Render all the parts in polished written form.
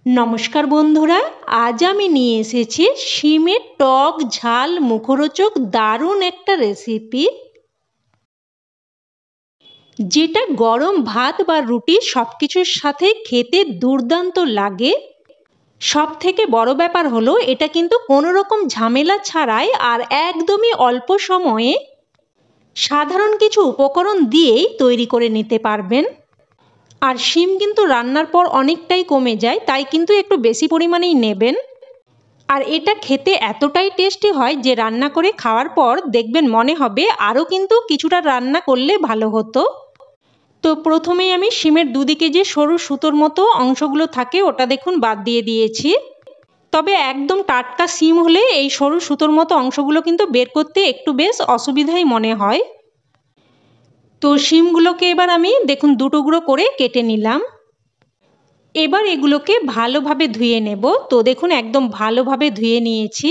নমস্কার বন্ধুরা, আজ আমি নিয়ে এসেছি শিমের টক ঝাল মুখরোচক দারুণ একটা রেসিপি, যেটা গরম ভাত বা রুটি সবকিছুর সাথে খেতে দুর্দান্ত লাগে। সব থেকে বড় ব্যাপার হলো এটা কিন্তু কোনো রকম ঝামেলা ছাড়াই আর একদমই অল্প সময়ে সাধারণ কিছু উপকরণ দিয়েই তৈরি করে নিতে পারবেন। আর শিম কিন্তু রান্নার পর অনেকটাই কমে যায়, তাই কিন্তু একটু বেশি পরিমাণেই নেবেন। আর এটা খেতে এতটাই টেস্টি হয় যে রান্না করে খাওয়ার পর দেখবেন মনে হবে আরও কিন্তু কিছুটা রান্না করলে ভালো হতো। তো প্রথমেই আমি শিমের দুদিকে যে সরু সুতোর মতো অংশগুলো থাকে ওটা দেখুন বাদ দিয়ে দিয়েছি। তবে একদম টাটকা শিম হলে এই সরু সুতোর মতো অংশগুলো কিন্তু বের করতে একটু বেশ অসুবিধাই মনে হয়। তো শিমগুলোকে এবার আমি দেখুন দুটুকরো করে কেটে নিলাম। এবার এগুলোকে ভালোভাবে ধুয়ে নেব। তো দেখুন একদম ভালোভাবে ধুয়ে নিয়েছি।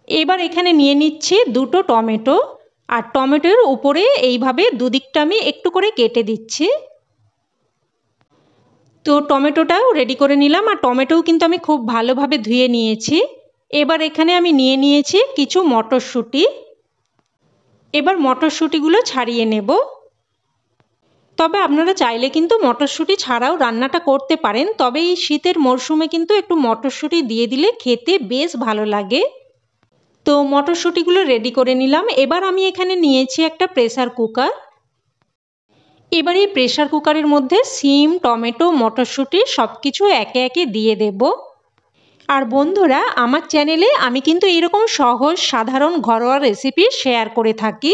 এবার এখানে নিয়ে নিচ্ছি দুটো টমেটো, আর টমেটোর উপরে এইভাবে দুদিকটা আমি একটু করে কেটে দিচ্ছি। তো টমেটোটাও রেডি করে নিলাম, আর টমেটোও কিন্তু আমি খুব ভালোভাবে ধুয়ে নিয়েছি। এবার এখানে আমি নিয়ে নিয়েছি কিছু মটরশুঁটি। এবার মটরশুঁটিগুলো ছাড়িয়ে নেব। তবে আপনারা চাইলে কিন্তু মটরশুঁটি ছাড়াও রান্নাটা করতে পারেন, তবে এই শীতের মরশুমে কিন্তু একটু মটরশুঁটি দিয়ে দিলে খেতে বেশ ভালো লাগে। তো মটরশুঁটিগুলো রেডি করে নিলাম। এবার আমি এখানে নিয়েছি একটা প্রেসার কুকার। এবার এই প্রেসার কুকারের মধ্যে শিম, টমেটো, মটরশুঁটি সব কিছু একে একে দিয়ে দেব। আর বন্ধুরা, আমার চ্যানেলে আমি কিন্তু এরকম সহজ সাধারণ ঘরোয়া রেসিপি শেয়ার করে থাকি,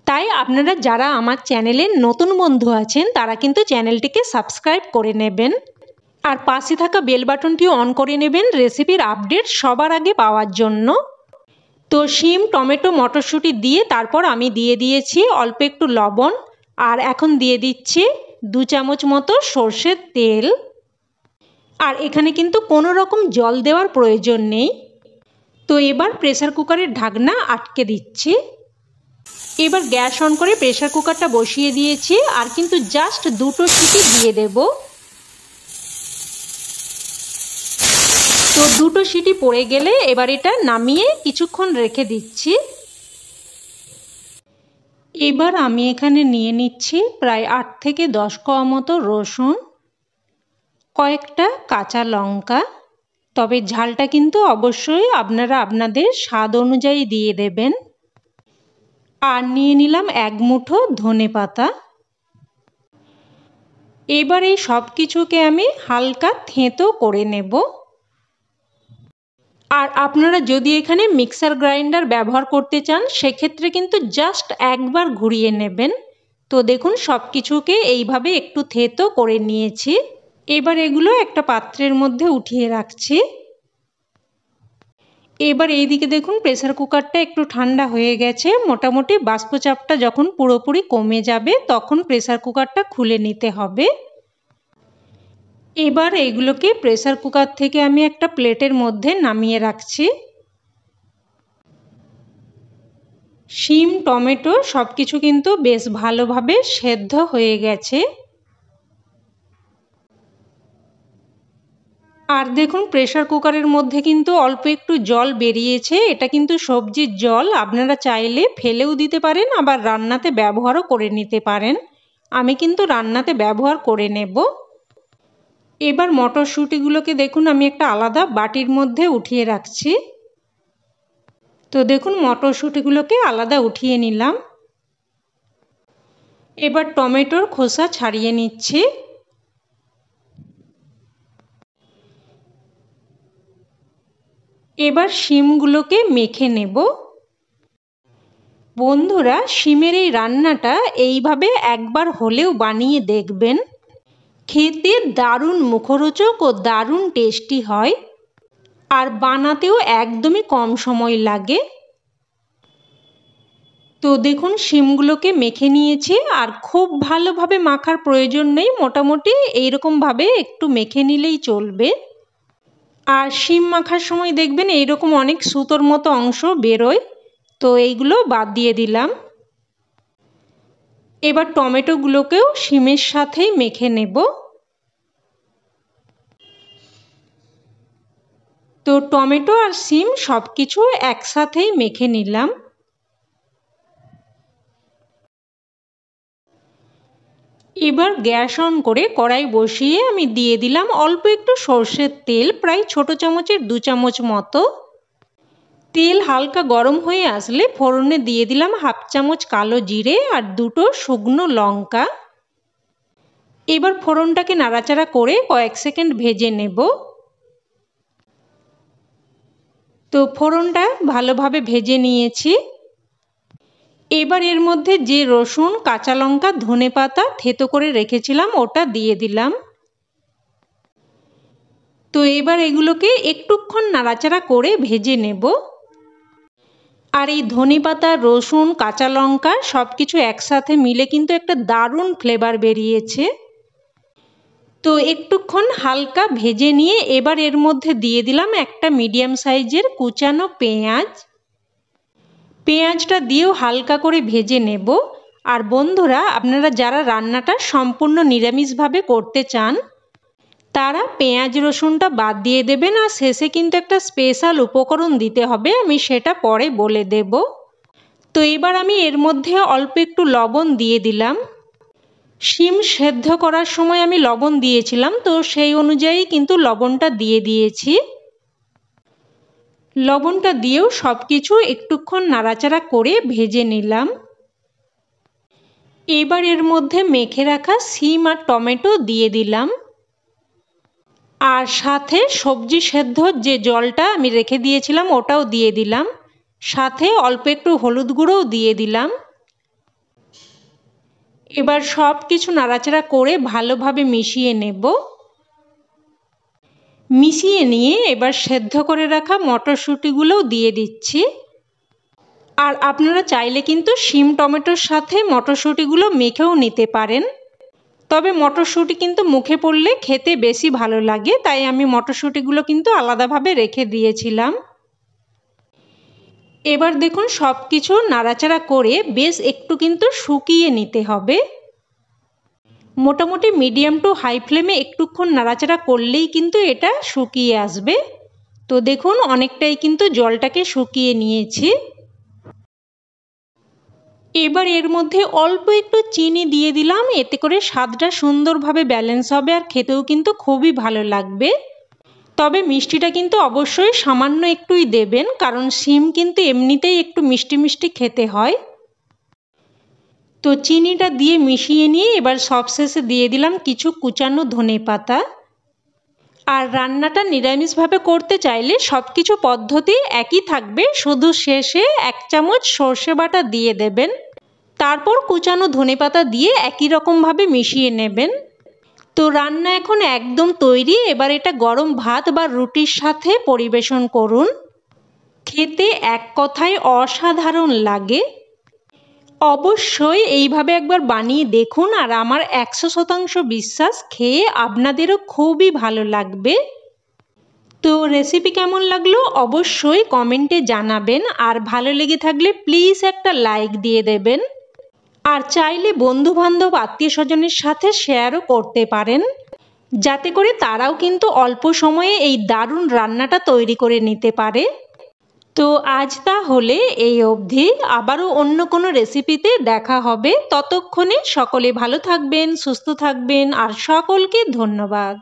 তাই আপনারা যারা আমার চ্যানেলের নতুন বন্ধু আছেন তারা কিন্তু চ্যানেলটিকে সাবস্ক্রাইব করে নেবেন, আর পাশে থাকা বেল বাটনটিও অন করে নেবেন রেসিপির আপডেট সবার আগে পাওয়ার জন্য। তো শিম, টমেটো, মটরশুঁটি দিয়ে তারপর আমি দিয়ে দিয়েছি অল্প একটু লবণ, আর এখন দিয়ে দিচ্ছি 2 চামচ মতো সর্ষের তেল। আর এখানে কিন্তু কোনো রকম জল দেওয়ার প্রয়োজন নেই। তো এবার প্রেসার কুকারের ঢাকনা আটকে দিচ্ছি। এবার গ্যাস অন করে প্রেসার কুকারটা বসিয়ে দিয়েছি, আর কিন্তু জাস্ট দুটো সিটি দিয়ে দেব। তো দুটো সিটি পড়ে গেলে এবার এটা নামিয়ে কিছুক্ষণ রেখে দিচ্ছি। এবার আমি এখানে নিয়ে নিচ্ছি প্রায় 8 থেকে 10 কোয়া মতো রসুন, কয়েকটা কাঁচা লঙ্কা। তবে ঝালটা কিন্তু অবশ্যই আপনারা আপনাদের স্বাদ অনুযায়ী দিয়ে দেবেন। আর নিয়ে নিলাম 1 মুঠো ধনেপাতা। এবার এই সব কিছুকে আমি হালকা থেঁতো করে নেব। আর আপনারা যদি এখানে মিক্সার গ্রাইন্ডার ব্যবহার করতে চান সেক্ষেত্রে কিন্তু জাস্ট একবার ঘুরিয়ে নেবেন। তো দেখুন সব কিছুকে এইভাবে একটু থেঁতো করে নিয়েছি। এবার এগুলো একটা পাত্রের মধ্যে উঠিয়ে রাখছি। এবার এইদিকে দেখুন প্রেসার কুকারটা একটু ঠান্ডা হয়ে গেছে। মোটামুটি বাষ্পচাপটা যখন পুরোপুরি কমে যাবে তখন প্রেসার কুকারটা খুলে নিতে হবে। এবার এইগুলোকে প্রেসার কুকার থেকে আমি একটা প্লেটের মধ্যে নামিয়ে রাখছি। শিম, টমেটো সব কিছু কিন্তু বেশ ভালোভাবে সেদ্ধ হয়ে গেছে। আর দেখুন প্রেসার কুকারের মধ্যে কিন্তু অল্প একটু জল বেরিয়েছে। এটা কিন্তু সবজির জল, আপনারা চাইলে ফেলেও দিতে পারেন, আবার রান্নাতে ব্যবহারও করে নিতে পারেন। আমি কিন্তু রান্নাতে ব্যবহার করে নেব। এবার মটরশুঁটিগুলোকে দেখুন আমি একটা আলাদা বাটির মধ্যে উঠিয়ে রাখছি। তো দেখুন মটরশুঁটিগুলোকে আলাদা উঠিয়ে নিলাম। এবার টমেটোর খোসা ছাড়িয়ে নিচ্ছি। এবার শিমগুলোকে মেখে নেব। বন্ধুরা, শিমের এই রান্নাটা এইভাবে একবার হলেও বানিয়ে দেখবেন। খেতে দারুণ মুখরোচক ও দারুণ টেস্টি হয়, আর বানাতেও একদমই কম সময় লাগে। তো দেখুন শিমগুলোকে মেখে নিয়েছি, আর খুব ভালোভাবে মাখার প্রয়োজন নেই, মোটামুটি এইরকমভাবে একটু মেখে নিলেই চলবে। আর শিম মাখার সময় দেখবেন এইরকম অনেক সুতোর মতো অংশ বেরোয়, তো এইগুলো বাদ দিয়ে দিলাম। এবার টমেটোগুলোকেও শিমের সাথেই মেখে নেব। তো টমেটো আর শিম সব কিছু একসাথেই মেখে নিলাম। এবার গ্যাস অন করে কড়াই বসিয়ে আমি দিয়ে দিলাম অল্প একটু সর্ষের তেল, প্রায় ছোট চামচের 2 চামচ মতো। তেল হালকা গরম হয়ে আসলে ফোড়নে দিয়ে দিলাম 1/2 চামচ কালো জিরে আর 2টো শুকনো লঙ্কা। এবার ফোড়নটাকে নাড়াচাড়া করে কয়েক সেকেন্ড ভেজে নেব। তো ফোড়নটা ভালোভাবে ভেজে নিয়েছি। এবার এর মধ্যে যে রসুন, কাঁচা লঙ্কা, ধনেপাতা থেতো করে রেখেছিলাম ওটা দিয়ে দিলাম। তো এবার এগুলোকে একটুক্ষণ নাড়াচাড়া করে ভেজে নেব। আর এই ধনেপাতা, রসুন, কাঁচা লঙ্কা সব কিছু একসাথে মিলে কিন্তু একটা দারুণ ফ্লেভার বেরিয়েছে। তো একটুক্ষণ হালকা ভেজে নিয়ে এবার এর মধ্যে দিয়ে দিলাম একটা মিডিয়াম সাইজের কুচানো পেঁয়াজ। পেঁয়াজটা দিয়েও হালকা করে ভেজে নেব। আর বন্ধুরা, আপনারা যারা রান্নাটা সম্পূর্ণ নিরামিষভাবে করতে চান তারা পেঁয়াজ রসুনটা বাদ দিয়ে দেবেন। আর শেষে কিন্তু একটা স্পেশাল উপকরণ দিতে হবে, আমি সেটা পরে বলে দেব। তো এবার আমি এর মধ্যে অল্প একটু লবণ দিয়ে দিলাম। শিম সেদ্ধ করার সময় আমি লবণ দিয়েছিলাম, তো সেই অনুযায়ী কিন্তু লবণটা দিয়ে দিয়েছি। লবণটা দিয়েও সব কিছু একটুক্ষণ নাড়াচাড়া করে ভেজে নিলাম। এবার এর মধ্যে মেখে রাখা শিম আর টমেটো দিয়ে দিলাম। আর সাথে সবজি সেদ্ধর যে জলটা আমি রেখে দিয়েছিলাম ওটাও দিয়ে দিলাম। সাথে অল্প একটু হলুদ গুঁড়োও দিয়ে দিলাম। এবার সব কিছু নাড়াচাড়া করে ভালোভাবে মিশিয়ে নেব। মিশিয়ে নিয়ে এবার সেদ্ধ করে রাখা মটরশুঁটিগুলোও দিয়ে দিচ্ছি। আর আপনারা চাইলে কিন্তু শিম টমেটোর সাথে মটরশুঁটিগুলো মেখেও নিতে পারেন। তবে মটরশুঁটি কিন্তু মুখে পড়লে খেতে বেশি ভালো লাগে, তাই আমি মটরশুঁটিগুলো কিন্তু আলাদাভাবে রেখে দিয়েছিলাম। এবার দেখুন সব কিছু নাড়াচাড়া করে বেশ একটু কিন্তু শুকিয়ে নিতে হবে। মোটামুটি মিডিয়াম টু হাই ফ্লেমে একটুক্ষণ নাড়াচাড়া করলেই কিন্তু এটা শুকিয়ে আসবে। তো দেখুন অনেকটাই কিন্তু জলটাকে শুকিয়ে নিয়েছি। এবার এর মধ্যে অল্প একটু চিনি দিয়ে দিলাম, এতে করে স্বাদটা সুন্দরভাবে ব্যালেন্স হবে আর খেতেও কিন্তু খুবই ভালো লাগবে। তবে মিষ্টিটা কিন্তু অবশ্যই সামান্য একটুই দেবেন, কারণ শিম কিন্তু এমনিতেই একটু মিষ্টি মিষ্টি খেতে হয়। তো চিনিটা দিয়ে মিশিয়ে নিয়ে এবার সবশেষে দিয়ে দিলাম কিছু কুচানো ধনেপাতা। আর রান্নাটা নিরামিষভাবে করতে চাইলে সব কিছু পদ্ধতি একই থাকবে, শুধু শেষে 1 চামচ সর্ষে বাটা দিয়ে দেবেন। তারপর কুচানো ধনেপাতা দিয়ে একই রকমভাবে মিশিয়ে নেবেন। তো রান্না এখন একদম তৈরি। এবার এটা গরম ভাত বা রুটির সাথে পরিবেশন করুন। খেতে এক কথায় অসাধারণ লাগে। অবশ্যই এইভাবে একবার বানিয়ে দেখুন, আর আমার 100% বিশ্বাস খেয়ে আপনাদেরও খুবই ভালো লাগবে। তো রেসিপি কেমন লাগলো অবশ্যই কমেন্টে জানাবেন। আর ভালো লেগে থাকলে প্লিজ একটা লাইক দিয়ে দেবেন। আর চাইলে বন্ধু বান্ধব আত্মীয় স্বজনের সাথে শেয়ারও করতে পারেন, যাতে করে তারাও কিন্তু অল্প সময়ে এই দারুণ রান্নাটা তৈরি করে নিতে পারে। তো আজ তাহলে এই অবধি, আবারও অন্য কোনো রেসিপিতে দেখা হবে। ততক্ষণে সকলে ভালো থাকবেন, সুস্থ থাকবেন আর সকলকে ধন্যবাদ।